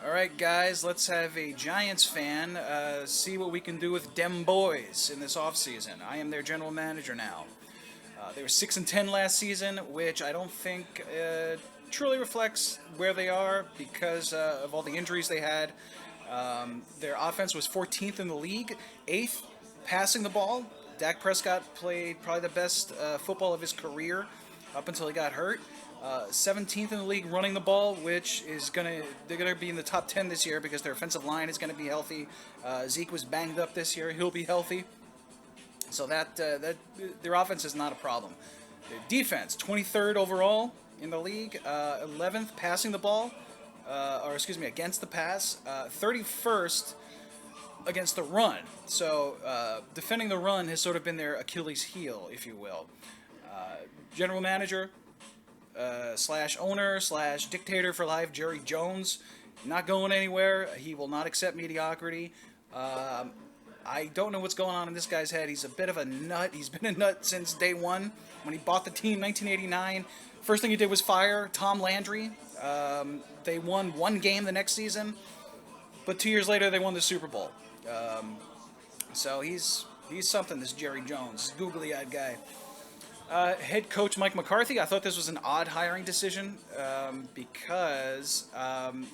Alright guys, let's have a Giants fan see what we can do with dem boys in this offseason. I am their general manager now. They were 6-10 last season, which I don't think truly reflects where they are because of all the injuries they had. Their offense was 14th in the league, 8th passing the ball. Dak Prescott played probably the best football of his career up until he got hurt. 17th in the league running the ball, which is they're gonna be in the top 10 this year because their offensive line is gonna be healthy. Zeke was banged up this year; he'll be healthy, so that their offense is not a problem. Their defense, 23rd overall in the league, 11th passing the ball, against the pass, 31st against the run. So defending the run has sort of been their Achilles heel, if you will. General manager slash owner slash dictator for life, Jerry Jones, not going anywhere. He will not accept mediocrity. I don't know what's going on in this guy's head. He's a bit of a nut. He's been a nut since day one. When he bought the team in 1989, first thing he did was fire Tom Landry. They won one game the next season, but 2 years later they won the Super Bowl. So he's something, this Jerry Jones, googly-eyed guy. Head coach Mike McCarthy, I thought this was an odd hiring decision because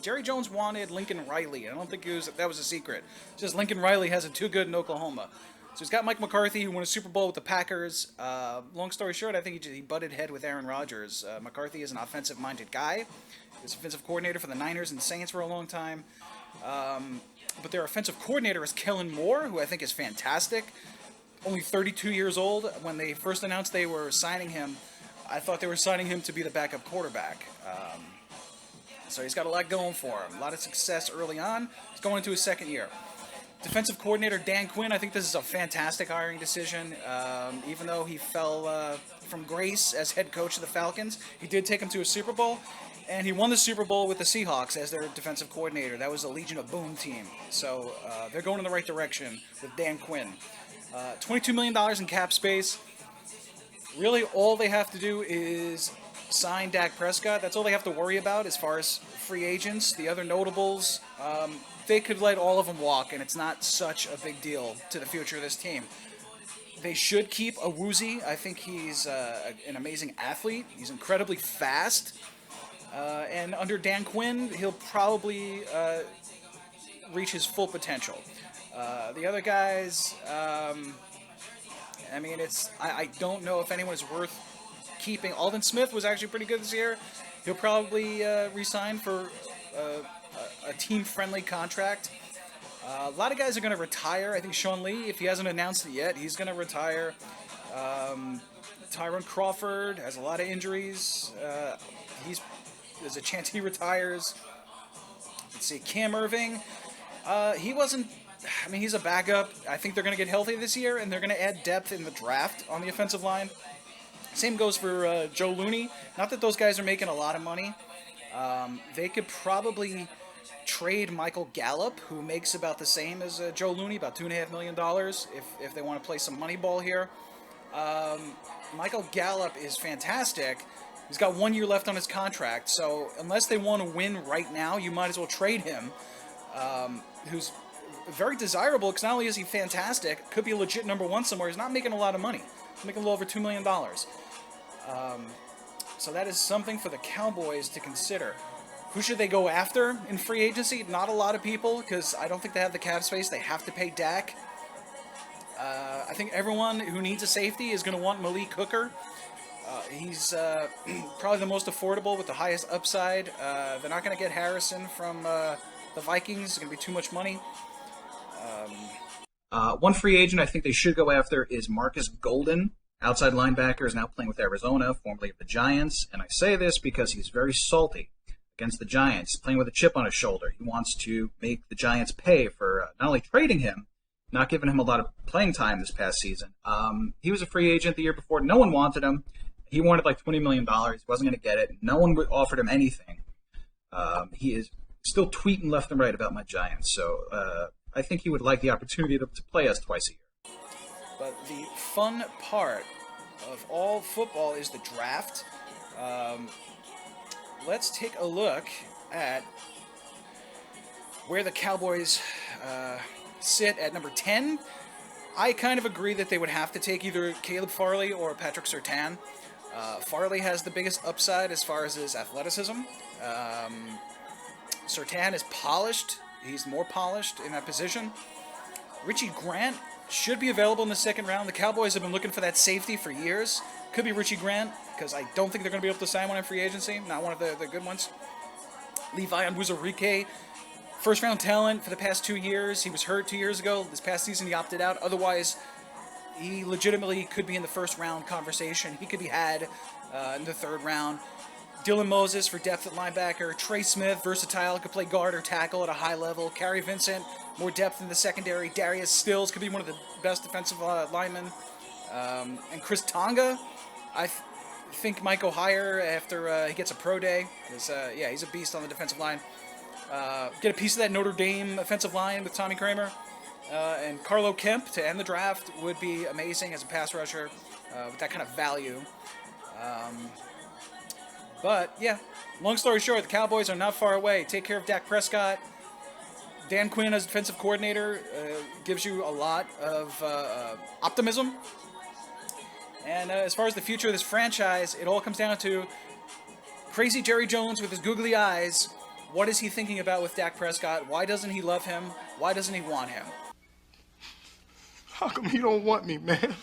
Jerry Jones wanted Lincoln Riley. I don't think that was a secret. It's just Lincoln Riley hasn't too good in Oklahoma. So he's got Mike McCarthy, who won a Super Bowl with the Packers. Long story short, I think he butted head with Aaron Rodgers. McCarthy is an offensive-minded guy. He was offensive coordinator for the Niners and Saints for a long time. But their offensive coordinator is Kellen Moore, who I think is fantastic. Only 32 years old. When they first announced they were signing him, I thought they were signing him to be the backup quarterback. So he's got a lot going for him. A lot of success early on. He's going into his second year. Defensive coordinator Dan Quinn, I think this is a fantastic hiring decision. Even though he fell from grace as head coach of the Falcons, he did take him to a Super Bowl. And he won the Super Bowl with the Seahawks as their defensive coordinator. That was the Legion of Boom team. So they're going in the right direction with Dan Quinn. $22 million in cap space. Really, all they have to do is sign Dak Prescott. That's all they have to worry about as far as free agents. The other notables, they could let all of them walk, and it's not such a big deal to the future of this team. They should keep Awuzie. I think he's an amazing athlete. He's incredibly fast. And under Dan Quinn, he'll probably reach his full potential. The other guys, I don't know if anyone is worth keeping. Aldon Smith was actually pretty good this year. He'll probably re-sign for a team-friendly contract. A lot of guys are going to retire. I think Sean Lee, if he hasn't announced it yet, he's going to retire. Tyron Crawford has a lot of injuries. There's a chance he retires. Let's see, Cam Irving. He's a backup. I think they're going to get healthy this year, and they're going to add depth in the draft on the offensive line. Same goes for Joe Looney. Not that those guys are making a lot of money. They could probably trade Michael Gallup, who makes about the same as Joe Looney, about $2.5 million, if they want to play some money ball here. Michael Gallup is fantastic. He's got 1 year left on his contract, so unless they want to win right now, you might as well trade him, who's very desirable because not only is he fantastic, could be a legit number one somewhere. He's not making a lot of money. He's making a little over $2 million. So that is something for the Cowboys to consider. Who should they go after in free agency? Not a lot of people because I don't think they have the cap space. They have to pay Dak. I think everyone who needs a safety is going to want Malik Hooker. He's probably the most affordable with the highest upside. They're not going to get Harrison from the Vikings. It's going to be too much money. One free agent I think they should go after is Marcus Golden. Outside linebacker is now playing with Arizona, formerly of the Giants. And I say this because he's very salty against the Giants, playing with a chip on his shoulder. He wants to make the Giants pay for not only trading him, not giving him a lot of playing time this past season. He was a free agent the year before. No one wanted him. He wanted like $20 million. He wasn't going to get it. No one offered him anything. He is still tweeting left and right about my Giants. So I think he would like the opportunity to play us twice a year. But the fun part of all football is the draft. Let's take a look at Where the Cowboys sit at number 10, I kind of agree that they would have to take either Caleb Farley or Patrick Surtain. Farley has the biggest upside as far as his athleticism. Surtain is polished. He's more polished in that position. Richie Grant should be available in the second round. The Cowboys have been looking for that safety for years. Could be Richie Grant, because I don't think they're going to be able to sign one in free agency. Not one of the good ones. Levi Onwuzurike, first round talent for the past 2 years. He was hurt 2 years ago. This past season he opted out. Otherwise, he legitimately could be in the first round conversation. He could be had in the third round. Dylan Moses for depth at linebacker. Trey Smith, versatile, could play guard or tackle at a high level. Cary Vincent, more depth in the secondary. Darius Stills could be one of the best defensive linemen. And Chris Tonga, I think might go higher after he gets a pro day. Because, he's a beast on the defensive line. Get a piece of that Notre Dame offensive line with Tommy Kramer. And Carlo Kemp to end the draft would be amazing as a pass rusher with that kind of value. But, yeah, long story short, the Cowboys are not far away. Take care of Dak Prescott. Dan Quinn as defensive coordinator gives you a lot of optimism. And as far as the future of this franchise, it all comes down to crazy Jerry Jones with his googly eyes. What is he thinking about with Dak Prescott? Why doesn't he love him? Why doesn't he want him? How come you don't want me, man?